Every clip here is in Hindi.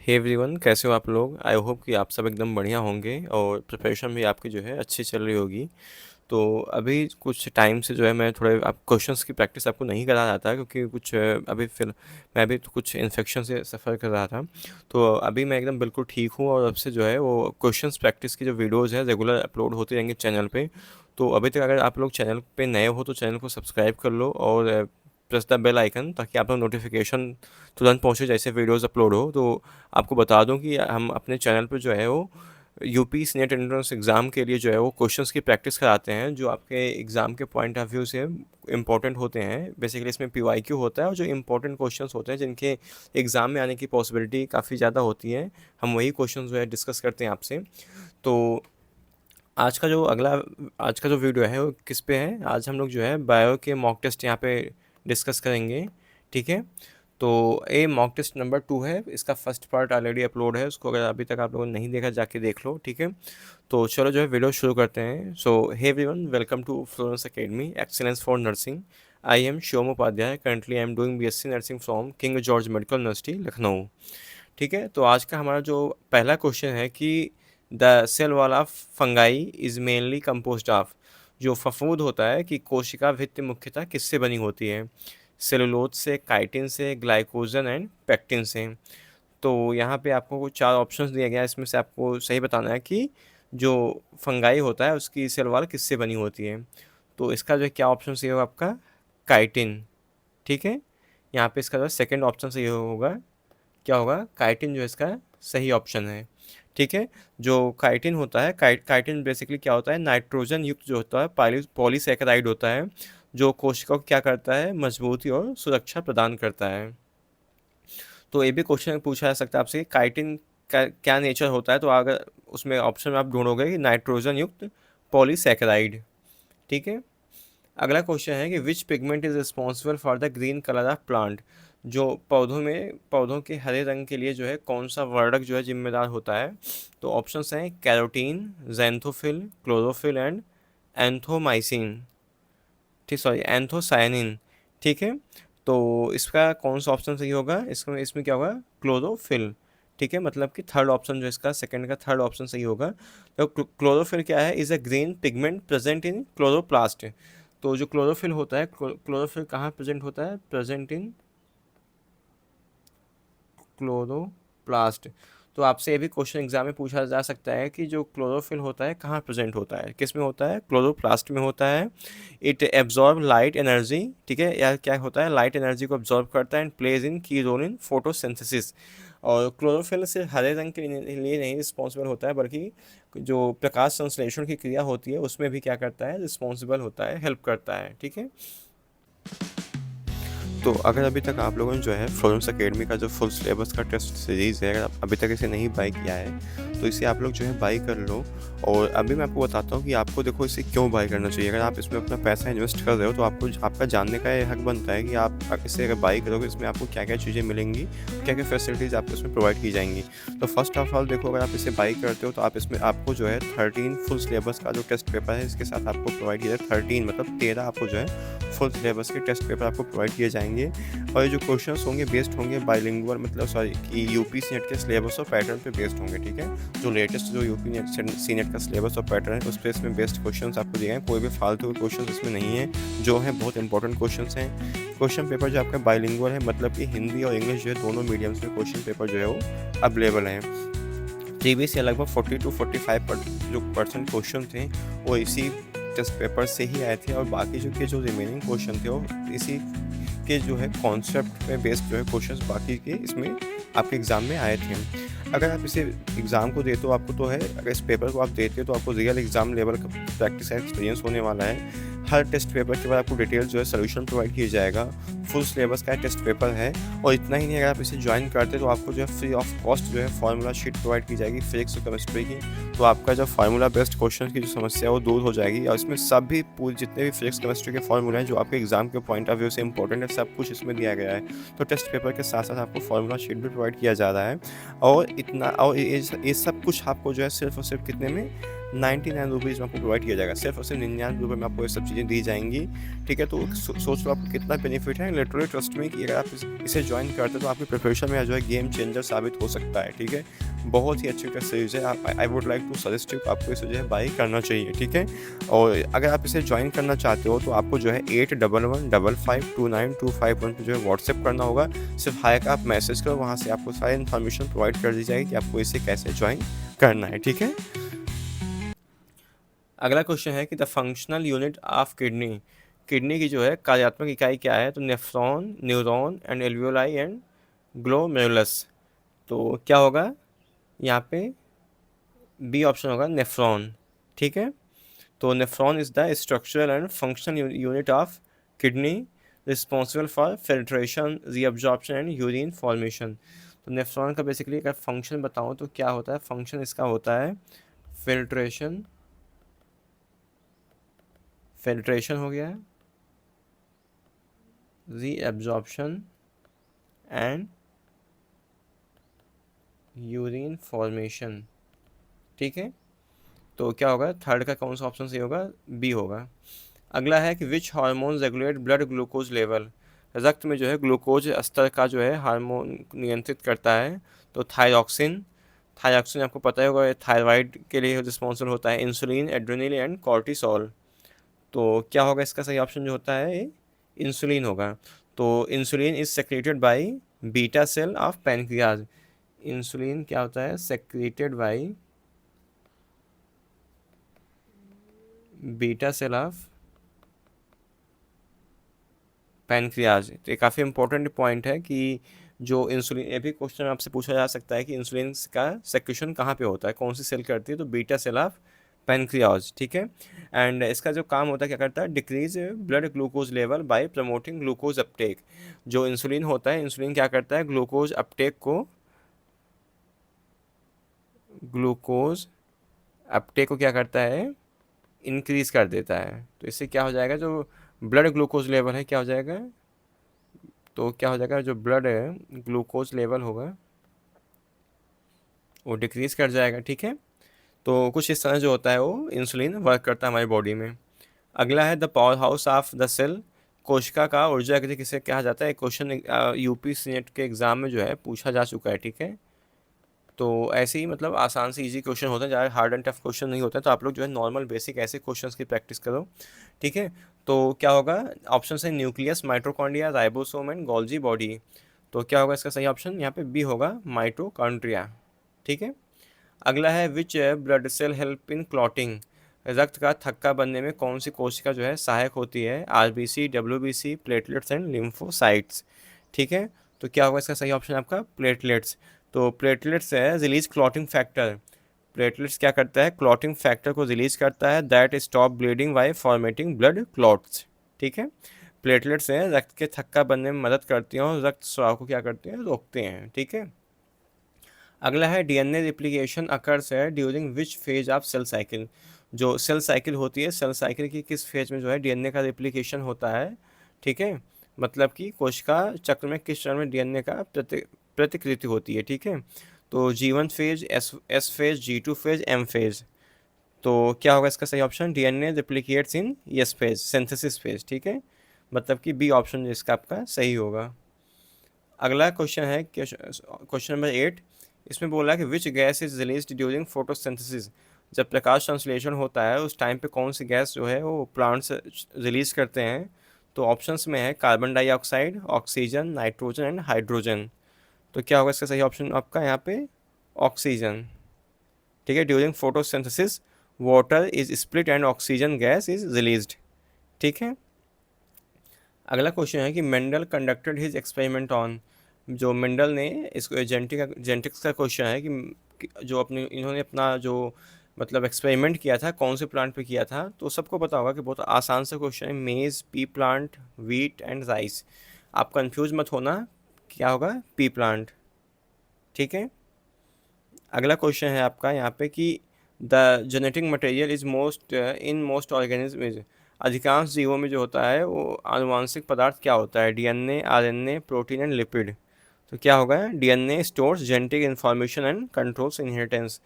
हे एवरीवन, कैसे हो आप लोग? आई होप कि आप सब एकदम बढ़िया होंगे और प्रिपरेशन भी आपकी जो है अच्छी चल रही होगी। तो अभी कुछ टाइम से जो है मैं थोड़े आप क्वेश्चंस की प्रैक्टिस आपको नहीं करा रहा था, क्योंकि कुछ अभी फिर मैं भी तो कुछ इन्फेक्शन से सफ़र कर रहा था। तो अभी मैं एकदम बिल्कुल ठीक हूँ और अब से जो है वो क्वेश्चंस प्रैक्टिस की जो वीडियोज़ हैं रेगुलर अपलोड होते रहेंगे चैनल पे। तो अभी तक अगर आप लोग चैनल पे नए हो तो चैनल को सब्सक्राइब कर लो और प्रेस द बेल आइकन, ताकि आप लोग नोटिफिकेशन तुरंत पहुँचे जैसे वीडियोज़ अपलोड हो। तो आपको बता दूं कि हम अपने चैनल पर जो है वो यूपी सीनेट एंट्रेंस एग्ज़ाम के लिए जो है वो क्वेश्चंस की प्रैक्टिस कराते हैं, जो आपके एग्ज़ाम के पॉइंट ऑफ व्यू से इम्पोर्टेंट होते हैं। बेसिकली इसमें पीवाईक्यू होता है और जो इम्पोर्टेंट क्वेश्चंस होते हैं जिनके एग्ज़ाम में आने की पॉसिबिलिटी काफ़ी ज़्यादा होती है, हम वही क्वेश्चंस जो है डिस्कस करते हैं आपसे। तो आज का जो अगला आज का जो वीडियो है वो किस पे है, आज हम लोग जो है बायो के मॉक टेस्ट यहाँ पे डिस्कस करेंगे। ठीक है, तो ये मॉक टेस्ट नंबर 2 है। इसका फर्स्ट पार्ट ऑलरेडी अपलोड है, उसको अगर अभी तक आप लोगों ने नहीं देखा जाके देख लो। ठीक है, तो चलो जो है वीडियो शुरू करते हैं। So hey everyone, welcome to Florence Academy Excellence for nursing. I am Shivam Upadhyay. Currently I am doing BSc nursing from King George Medical University Lucknow. ठीक है, तो आज का हमारा जो पहला क्वेश्चन है कि the cell wall of fungi is mainly composed of. जो फफूंद होता है कि कोशिका भित्ति मुख्यतः किससे बनी होती है? सेलुलोज से, काइटिन से, ग्लाइकोजन एंड पेक्टिन से। तो यहाँ पे आपको कुछ 4 ऑप्शंस दिया गया है, इसमें से आपको सही बताना है कि जो फंगाई होता है उसकी सेल वॉल किससे बनी होती है। तो इसका जो है क्या ऑप्शन सही होगा आपका? काइटिन। ठीक है, यहाँ पे इसका जो सेकंड ऑप्शन सही होगा, क्या होगा? काइटिन जो है इसका सही ऑप्शन है। ठीक है, जो काइटिन होता है, काइटिन बेसिकली क्या होता है? नाइट्रोजन युक्त जो होता है पॉलीसैकेराइड होता है, जो कोशिका को क्या करता है? मजबूती और सुरक्षा प्रदान करता है। तो ये भी क्वेश्चन पूछा जा सकता है आपसे, काइटिन का क्या नेचर होता है, तो अगर उसमें ऑप्शन में आप ढूंढोगे कि नाइट्रोजन युक्त पॉलीसैकेराइड। ठीक है, अगला क्वेश्चन है कि which pigment is responsible for the green colour of plant. जो पौधों के हरे रंग के लिए जो है कौन सा वर्णक जो है जिम्मेदार होता है? तो ऑप्शंस हैं कैरोटीन, जेंथोफिल, क्लोरोफिल एंड एंथोमाइसिन। ठीक, सॉरी, एंथोसायनिन। ठीक है, तो इसका कौन सा ऑप्शन सही होगा? इसमें इसमें क्या होगा? क्लोरोफिल। ठीक है, मतलब कि थर्ड ऑप्शन जो इसका सेकंड का थर्ड ऑप्शन सही होगा। तो क्लोरोफिल क्या है? Is a green pigment present in chloroplast. तो जो क्लोरोफिल होता है, क्लोरोफिल कहाँ प्रेजेंट होता है? Present in chloroplast. तो आपसे ये भी क्वेश्चन एग्जाम में पूछा जा सकता है कि जो क्लोरोफिल होता है कहाँ प्रेजेंट होता है, किस में होता है? क्लोरोप्लास्ट में होता है। It absorb light energy. ठीक है, या क्या होता है? लाइट एनर्जी को एब्जॉर्ब करता है एंड प्लेज इन की रोल इन फोटोसिंथेसिस। और क्लोरोफिल सिर्फ हरे रंग के लिए नहीं रिस्पॉन्सिबल होता है, बल्कि जो प्रकाश संश्लेषण की क्रिया होती है उसमें भी क्या करता है? रिस्पॉन्सिबल होता है, हेल्प करता है। ठीक है, तो अगर अभी तक आप लोगों ने जो है फ्लोरेंस अकेडमी का जो फुल सिलेबस का टेस्ट सीरीज़ है, अगर आप अभी तक इसे नहीं बाई किया है तो इसे आप लोग जो है बाई कर लो। और अभी मैं आपको बताता हूँ कि आपको देखो इसे क्यों बाई करना चाहिए। अगर आप इसमें अपना पैसा इन्वेस्ट कर रहे हो तो आपको आपका जानने का ये हक बनता है कि आप इसे अगर बाई करोगे इसमें आपको क्या क्या चीज़ें मिलेंगी, क्या क्या फैसिलिटीज़ आपको इसमें प्रोवाइड की जाएंगी। तो फर्स्ट ऑफ ऑल देखो, अगर आप इसे बाई करते हो तो आप इसमें आपको जो है 13 फुल सिलेबस का जो टेस्ट पेपर है इसके साथ आपको प्रोवाइड किया जाए। 13 मतलब 13 आपको जो है फुल सिलेबस के टेस्ट पेपर आपको प्रोवाइड किए जाएंगे। और ये जो क्वेश्चंस होंगे बेस्ड होंगे बाइलिंगुअल, मतलब सॉरी कि यूपी सीनेट के सिलेबस और पैटर्न पे बेस्ड होंगे। ठीक है, जो लेटेस्ट जो यूपी सीनेट का सिलेबस और पैटर्न है उस पर इसमें बेस्ड क्वेश्चंस आपको दिए हैं। कोई भी फालतू के क्वेश्चंस इसमें नहीं है, जो है बहुत इंपॉर्टेंट क्वेश्चंस हैं। क्वेश्चन पेपर जो आपका बाइलिंगुअल है, मतलब कि हिंदी और इंग्लिश जो है दोनों मीडियम्स में क्वेश्चन पेपर जो है वो अवेलेबल है। प्रीवियस ईयर लगभग 40 to 45 जो परसेंट क्वेश्चन थे वो इसी टेस्ट पेपर से ही आए थे, और बाकी जो रिमेनिंग क्वेश्चन थे वो इसी के जो है कॉन्सेप्ट पे बेस्ड जो है क्वेश्चंस बाकी के इसमें आपके एग्ज़ाम में आए थे। अगर आप इसे एग्ज़ाम को देते हो आपको तो है, अगर इस पेपर को आप देते हो तो आपको रियल एग्ज़ाम लेवल का प्रैक्टिस एक्सपीरियंस होने वाला है। हर टेस्ट पेपर के बाद आपको डिटेल जो है सोल्यूशन प्रोवाइड किया जाएगा। फुल सिलेबस का टेस्ट पेपर है, और इतना ही नहीं, अगर आप इसे ज्वाइन करते तो आपको जो है फ्री ऑफ कॉस्ट जो है फार्मूला शीट प्रोवाइड की जाएगी फिजिक्स और केमिस्ट्री की। तो आपका जो फार्मूला बेस्ड क्वेश्चन की जो समस्या है वो दूर हो जाएगी, और इसमें सभी पूरे जितने भी फिजिक्स केमिस्ट्री के फार्मूला हैं जो आपके एग्जाम के पॉइंट ऑफ व्यू से इंपॉर्टेंट है, सब कुछ इसमें दिया गया है। तो टेस्ट पेपर के साथ साथ आपको फार्मूला शीट भी प्रोवाइड किया जा रहा है। और इतना, और ये सब कुछ आपको जो है सिर्फ और सिर्फ कितने में? ₹99 में आपको प्रोवाइड किया जाएगा। सिर्फ और सिर्फ ₹99 में आपको ये सब चीज़ें दी जाएंगी। ठीक है, तो सोच लो आपको कितना बेनिफिट है। लिटरली ट्रस्ट में कि अगर आप इसे ज्वाइन करते हो तो आपकी प्रिपरेशन में जो है गेम चेंजर साबित हो सकता है। ठीक है, बहुत ही अच्छी टेस्ट सीरीज है। I would like to suggest you, आपको इसे जो है बाई करना चाहिए। ठीक है, और अगर आप इसे ज्वाइन करना चाहते हो तो आपको जो है 8115529251 पे जो है व्हाट्सएप करना होगा। सिर्फ हाय का आप मैसेज करो, वहाँ से आपको सारी इन्फॉर्मेशन प्रोवाइड कर दी जाएगी कि आपको इसे कैसे ज्वाइन करना है। ठीक है, अगला क्वेश्चन है कि the functional unit of kidney, kidney की जो है कार्यात्मक इकाई क्या है? तो nephron, neuron and alveoli and glomerulus. तो क्या होगा यहाँ पे? बी ऑप्शन होगा नेफ्रॉन। ठीक है, तो nephron is the structural and functional unit of kidney responsible for filtration, reabsorption and urine formation. तो नेफ्रॉन का बेसिकली अगर फंक्शन बताऊँ तो क्या होता है? फंक्शन इसका होता है फिल्ट्रेशन, फिल्ट्रेशन हो गया, रीअब्जॉर्प्शन एंड यूरिन फॉर्मेशन। ठीक है, तो क्या होगा? थर्ड का कौन सा ऑप्शन सही होगा? बी होगा। अगला है कि which hormone regulate blood glucose level, रक्त में जो है ग्लूकोज स्तर का जो है हार्मोन नियंत्रित करता है। तो थायरॉक्सिन, थायरॉक्सिन आपको पता ही होगा थायराइड के लिए रिस्पॉन्सिबल होता है। Insulin, adrenaline and cortisol. तो क्या होगा इसका सही ऑप्शन जो होता है? इंसुलिन होगा। तो insulin is secreted by beta cell of pancreas. Insulin क्या होता है? Secreted by beta cell of pancreas. तो ये काफ़ी इंपॉर्टेंट पॉइंट है कि जो इंसुलिन, ये भी क्वेश्चन आपसे पूछा जा सकता है कि इंसुलिन का सेक्रेशन कहाँ पे होता है, कौन सी सेल करती है? तो बीटा सेल ऑफ पैनक्रियाज। ठीक है, एंड इसका जो काम होता है क्या करता है? Decrease blood glucose level by promoting glucose Uptake. जो इंसुलिन होता है, इंसुलिन क्या करता है? ग्लूकोज अपटेक को, ग्लूकोज अपटेक को क्या करता है? इंक्रीज कर देता है। तो इससे क्या हो जाएगा? जो ब्लड ग्लूकोज लेवल है क्या हो जाएगा? तो क्या हो जाएगा? जो ब्लड ग्लूकोज लेवल होगा वो डिक्रीज कर जाएगा। ठीक है, तो कुछ इस तरह जो होता है वो इंसुलिन वर्क करता है हमारी बॉडी में। अगला है the power house of the cell, कोशिका का ऊर्जा गृह किसे कहा जाता है? क्वेश्चन यूपी सीनेट के एग्जाम में जो है पूछा जा चुका है। ठीक है, तो ऐसे ही मतलब आसान से इजी क्वेश्चन होते हैं, ज़्यादा हार्ड एंड टफ क्वेश्चन नहीं होता है। तो आप लोग जो है नॉर्मल बेसिक ऐसे क्वेश्चंस की प्रैक्टिस करो। ठीक है, तो क्या होगा? ऑप्शन है nucleus, mitochondria, ribosome and Golgi body. तो क्या होगा इसका सही ऑप्शन? यहाँ पे बी होगा, माइटोकॉन्ड्रिया। ठीक है, अगला है which blood cell help in clotting, रक्त का थक्का बनने में कौन सी कोशिका जो है सहायक होती है? RBC, WBC, platelets and lymphocytes. ठीक है, तो क्या होगा इसका सही ऑप्शन आपका? प्लेटलेट्स। तो प्लेटलेट्स है रिलीज क्लॉटिंग फैक्टर, प्लेटलेट्स क्या करता है? क्लॉटिंग फैक्टर को रिलीज करता है, that stop bleeding by formatting blood clots. ठीक है, प्लेटलेट्स हैं रक्त के थक्का बनने में मदद करती हैं और रक्त स्राव को क्या करते हैं? रोकते हैं। ठीक है, अगला है डीएनए रिप्लिकेशन अकर्स है during which phase of cell cycle, जो सेल साइकिल होती है, सेल साइकिल की किस फेज में जो है डीएनए का रिप्लिकेशन होता है? ठीक है, मतलब कि कोशिका चक्र में किस चरण में डीएनए का प्रतिकृति होती है? ठीक है, तो G1 phase, S phase, G2 phase, M phase. तो क्या होगा इसका सही option? DNA replicates in S phase, synthesis phase. ठीक है, मतलब कि बी ऑप्शन इसका आपका सही होगा। अगला क्वेश्चन है क्वेश्चन नंबर 8। इसमें बोला है कि which gas is released during photosynthesis, जब प्रकाश संश्लेषण होता है उस टाइम पे कौन सी गैस जो है वो प्लांट्स रिलीज करते हैं? तो ऑप्शंस में है carbon dioxide, oxygen, nitrogen and hydrogen. तो क्या होगा इसका सही ऑप्शन आपका यहाँ पे? ऑक्सीजन। ठीक है, during photosynthesis water is split and oxygen gas is released. ठीक है, अगला क्वेश्चन है कि Mendel conducted his experiment on, जो मेंडल ने इसको जेनेटिक्स का क्वेश्चन है कि जो अपने इन्होंने अपना जो मतलब एक्सपेरिमेंट किया था कौन से प्लांट पे किया था? तो सबको पता होगा कि बहुत आसान सा क्वेश्चन है, मेज़, P plant, wheat and rice. आप कंफ्यूज मत होना, क्या होगा? P plant. ठीक है, अगला क्वेश्चन है आपका यहाँ पे कि the genetic material is most in most organism is, अधिकांश जीवों में जो होता है वो आनुवांशिक पदार्थ क्या होता है? DNA, RNA, protein and lipid. तो क्या होगा? DNA stores genetic information and controls inheritance.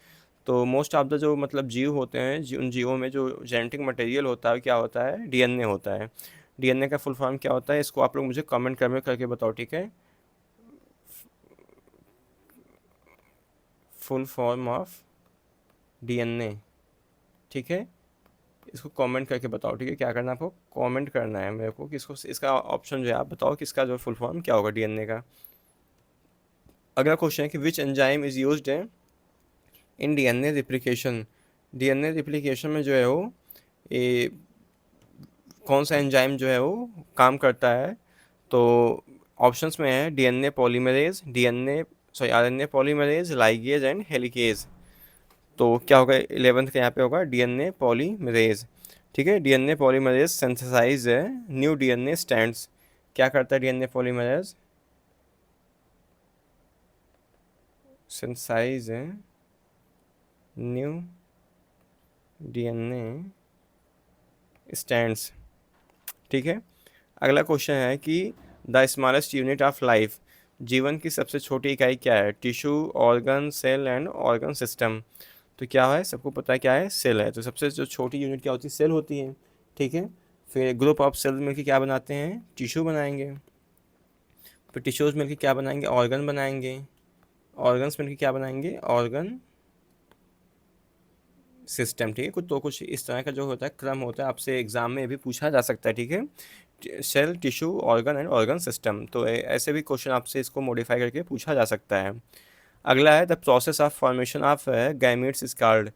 तो मोस्ट ऑफ द जो मतलब जीव होते हैं, उन जीवों में जो जेनेटिक मटेरियल होता है क्या होता है, डीएनए होता है। डीएनए का फुल फॉर्म क्या होता है, इसको आप लोग मुझे कमेंट करके बताओ, ठीक है। फुल फॉर्म ऑफ डीएनए, ठीक है, इसको कमेंट करके बताओ, ठीक है। क्या करना है आपको, कमेंट करना है मेरे को कि इसको, इसका ऑप्शन जो है आप बताओ कि इसका जो फुल फॉर्म क्या होगा डीएनए का। अगला क्वेश्चन है कि which enzyme is used in DNA replication. DNA replication में जो है वो ये कौन सा एंजाइम जो है वो काम करता है। तो ऑप्शंस में है DNA polymerase, DNA sorry RNA polymerase, ligase and helicase. तो क्या होगा 11th का यहाँ पे होगा डीएनए पॉलीमरेज, ठीक है। डीएनए पॉलीमरेज सिंथेसाइज है न्यू डीएनए स्ट्रैंड्स। क्या करता है डीएनए पॉलीमरेज, सिंथेसाइज है न्यू डीएनए स्ट्रैंड्स, ठीक है। अगला क्वेश्चन है कि the smallest unit of life, जीवन की सबसे छोटी इकाई क्या है। Tissue, organ, cell and organ system. तो क्या है, सबको पता है क्या है, सेल है। तो सबसे जो छोटी यूनिट क्या होती है, सेल होती है, ठीक है। फिर ग्रुप ऑफ सेल मिलकर क्या बनाते हैं, टिश्यू बनाएंगे। फिर टिश्यूज मिलकर क्या बनाएंगे, ऑर्गन बनाएंगे। ऑर्गन्स मिलकर क्या बनाएंगे, ऑर्गन सिस्टम, ठीक है। कुछ तो कुछ इस तरह का जो होता है क्रम होता है, आपसे एग्जाम में भी पूछा जा सकता है, ठीक है। Cell, tissue, organ and organ system. तो ऐसे भी क्वेश्चन आपसे इसको मॉडिफाई करके पूछा जा सकता है। अगला है the process of formation of gametes is called.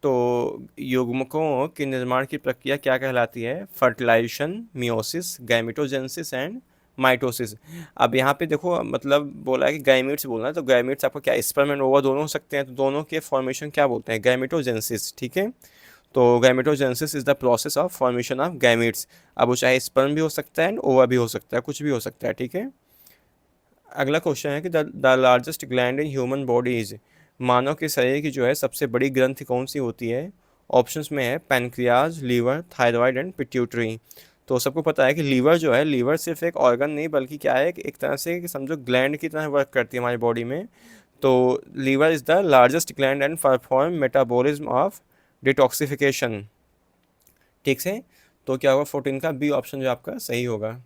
तो युग्मकों के निर्माण की प्रक्रिया क्या कहलाती है, fertilisation, meiosis, gametogenesis and mitosis. अब यहाँ पे देखो मतलब बोला है कि गैमीट्स बोलना है, तो गैमीट्स आपको क्या स्पर्म एंड ओवा दोनों हो सकते हैं, तो दोनों के फॉर्मेशन क्या बोलते हैं, गैमेटोजेनेसिस, ठीक है। तो gametogenesis is the process of formation of gametes. अब वो चाहे स्पर्म भी हो सकता है, ओवा भी हो सकता है, कुछ भी हो सकता है, ठीक है। अगला क्वेश्चन है कि the largest gland in human body is, मानव के शरीर की जो है सबसे बड़ी ग्रंथि कौन सी होती है। ऑप्शंस में है pancreas, liver, thyroid and pituitary. तो सबको पता है कि लीवर जो है, लीवर सिर्फ एक ऑर्गन नहीं बल्कि क्या है, एक तरह से कि समझो ग्लैंड की तरह वर्क करती है हमारी बॉडी में। तो liver is the largest gland and perform metabolism of detoxification, ठीक से। तो क्या होगा 14 का बी ऑप्शन जो आपका सही होगा।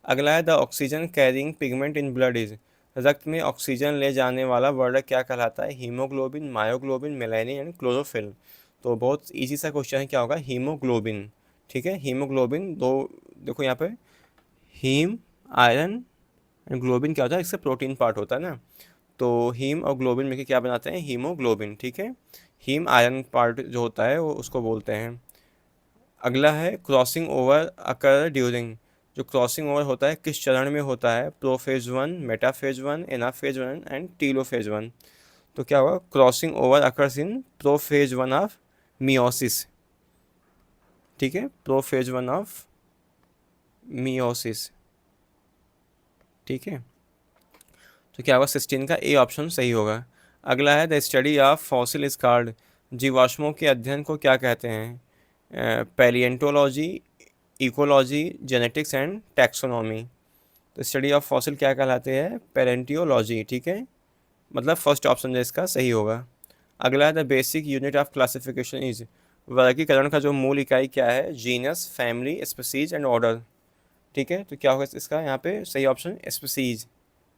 अगला है the oxygen carrying pigment in blood is, रक्त में ऑक्सीजन ले जाने वाला वर्णक क्या कहलाता है, haemoglobin, myoglobin, melanin and chlorophyll. तो बहुत इजी सा क्वेश्चन है, क्या होगा, हीमोग्लोबिन, ठीक है। हीमोग्लोबिन दो, देखो यहाँ पे हीम, आयरन एंड ग्लोबिन क्या होता है, इससे प्रोटीन पार्ट होता है ना। तो हीम और ग्लोबिन मिलकर क्या बनाते हैं, हीमोग्लोबिन, ठीक है। हीम आयरन पार्ट जो होता है वो उसको बोलते हैं। अगला है क्रॉसिंग ओवर अकर ड्यूरिंग, जो क्रॉसिंग ओवर होता है किस चरण में होता है, prophase one, metaphase one, anaphase one and telophase one. तो क्या होगा, crossing over occurs in prophase one of meiosis, ठीक है, प्रोफेज वन ऑफ मियोसिस, ठीक है। तो क्या होगा 16 का ए ऑप्शन सही होगा। अगला है the study of fossil is called, जीवाश्मों के अध्ययन को क्या कहते हैं, palaeontology, ecology, genetics and taxonomy. तो स्टडी ऑफ फॉसिल क्या कहलाते हैं, पैलेंटियोलॉजी, ठीक है। मतलब फर्स्ट ऑप्शन जो इसका सही होगा। अगला है the basic unit of classification is, वर्गीकरण का जो मूल इकाई क्या है, genus, family, species and order, ठीक है। तो क्या होगा इसका यहाँ पे सही ऑप्शन स्पीसीज,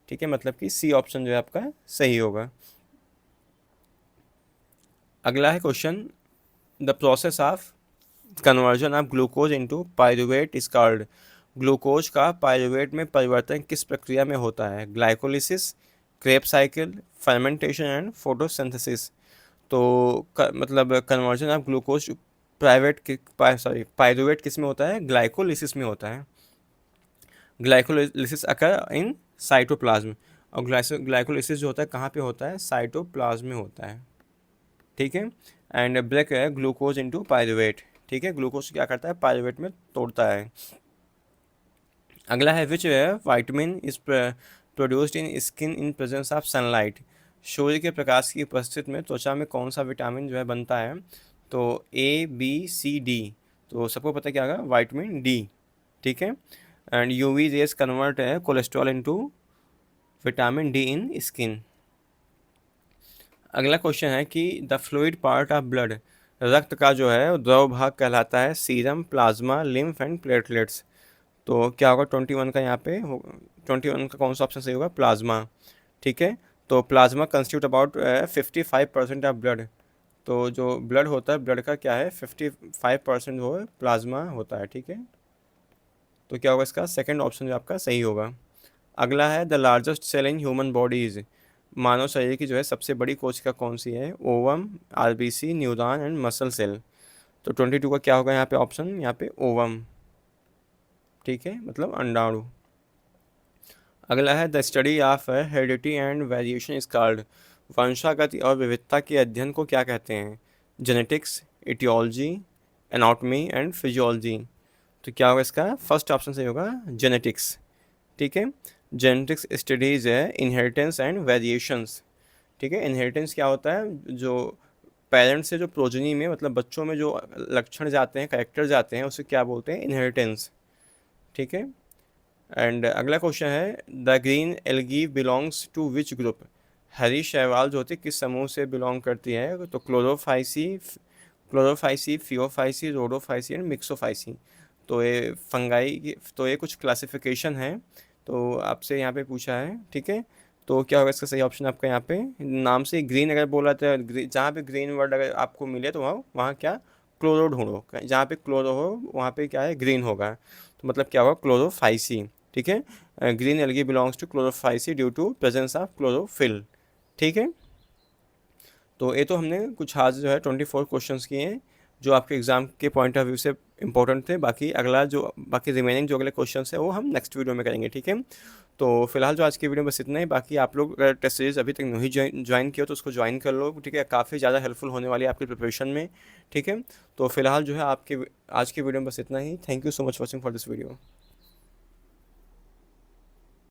ठीक है, मतलब कि सी ऑप्शन जो है आपका सही होगा। अगला है question the process of conversion of glucose into pyruvate is called, glucose का पायरुवेट में परिवर्तन किस प्रक्रिया में होता है, glycolysis, Krebs cycle, fermentation and photosynthesis. तो मतलब कन्वर्जन ऑफ ग्लूकोज पायरुवेट किस में होता है, ग्लाइकोलिसिस में होता है। ग्लाइकोलिसिस अकर इन साइटोप्लाज्म, और ग्लाइकोलिसिस जो होता है कहाँ पे होता है, साइटोप्लाज्म में होता है, ठीक है। एंड ब्रेक है ग्लूकोज इनटू पायरुवेट, ठीक है, ग्लूकोज क्या करता है, पायरुवेट में तोड़ता है। अगला है which vitamin is produced in skin in presence of sunlight, सूर्य के प्रकाश की उपस्थिति में त्वचा में कौन सा विटामिन जो है बनता है। तो ए, बी, सी, डी। तो सबको पता क्या होगा, वाइटमिन डी, ठीक है। एंड यूवी रेज कन्वर्ट है कोलेस्ट्रॉल इनटू विटामिन डी इन स्किन। अगला क्वेश्चन है कि the fluid part of blood, रक्त का जो है वो द्रव भाग कहलाता है serum, plasma, lymph and platelets. तो क्या होगा 21 का यहाँ पे हो, 21 का कौन सा ऑप्शन सही होगा? प्लाज्मा। ठीक है, तो plasma constitute about 55% of blood. तो जो ब्लड होता है, ब्लड का क्या है 55% वो प्लाज्मा होता है। ठीक है, तो क्या होगा इसका सेकंड ऑप्शन जो आपका सही होगा। अगला है the largest cell in human bodies, मानव शरीर की जो है सबसे बड़ी कोशिका कौन सी है? Ovum, RBC, neuron and muscle cell. तो 22 का क्या होगा यहाँ पे ऑप्शन? यहाँ पे ओवम। ठीक है, मतलब अंडाणु। अगला है the study of heredity and variation is called, वंशागति और विविधता के अध्ययन को क्या कहते हैं? Genetics, aetiology, anatomy and physiology. तो क्या होगा इसका फर्स्ट ऑप्शन सही होगा जेनेटिक्स। ठीक है, जेनेटिक्स स्टडीज है इनहेरिटेंस एंड वेरिएशंस। ठीक है, इनहेरिटेंस क्या होता है? जो पेरेंट्स से जो प्रोजनी में, मतलब बच्चों में जो लक्षण जाते हैं, कैरेक्टर जाते हैं, उसे क्या बोलते हैं? इनहेरिटेंस। ठीक है, एंड अगला क्वेश्चन है the green algae belongs to which group, हरी शैवाल जो होती है किस समूह से बिलोंग करती है? तो Chlorophyceae, Phaeophyceae, Rhodophyceae and Myxophyceae. तो ये फंगाई, तो ये कुछ क्लासिफिकेशन है, तो आपसे यहाँ पे पूछा है। ठीक है, तो क्या होगा इसका सही ऑप्शन आपका? यहाँ पे नाम से ग्रीन अगर बोला तो जहाँ पे ग्रीन वर्ड अगर आपको मिले तो वहाँ वहाँ क्या क्लोरो ढूंढो, जहाँ पे क्लोरो हो वहाँ पे क्या है ग्रीन होगा। तो मतलब क्या होगा क्लोरोफाइसी। ठीक है, green algae belongs to Chlorophyceae due to presence of chlorophyll. ठीक है, तो ये तो हमने कुछ आज जो है 24 क्वेश्चंस किए हैं जो आपके एग्ज़ाम के पॉइंट ऑफ व्यू से इंपॉर्टेंट थे। बाकी अगला जो बाकी रिमेनिंग जो अगले क्वेश्चंस है वो हम नेक्स्ट वीडियो में करेंगे। ठीक है, तो फिलहाल जो आज की वीडियो में बस इतना ही। बाकी आप लोग अगर टेस्ट सीरीज अभी तक नहीं ज्वाइन किया तो उसको ज्वाइन कर लो। ठीक है, काफ़ी ज़्यादा हेल्पफुल होने वाली है आपकी प्रिपरेशन में। ठीक है, तो फिलहाल जो है आपके आज की वीडियो में बस इतना ही। Thank you so much watching for this video.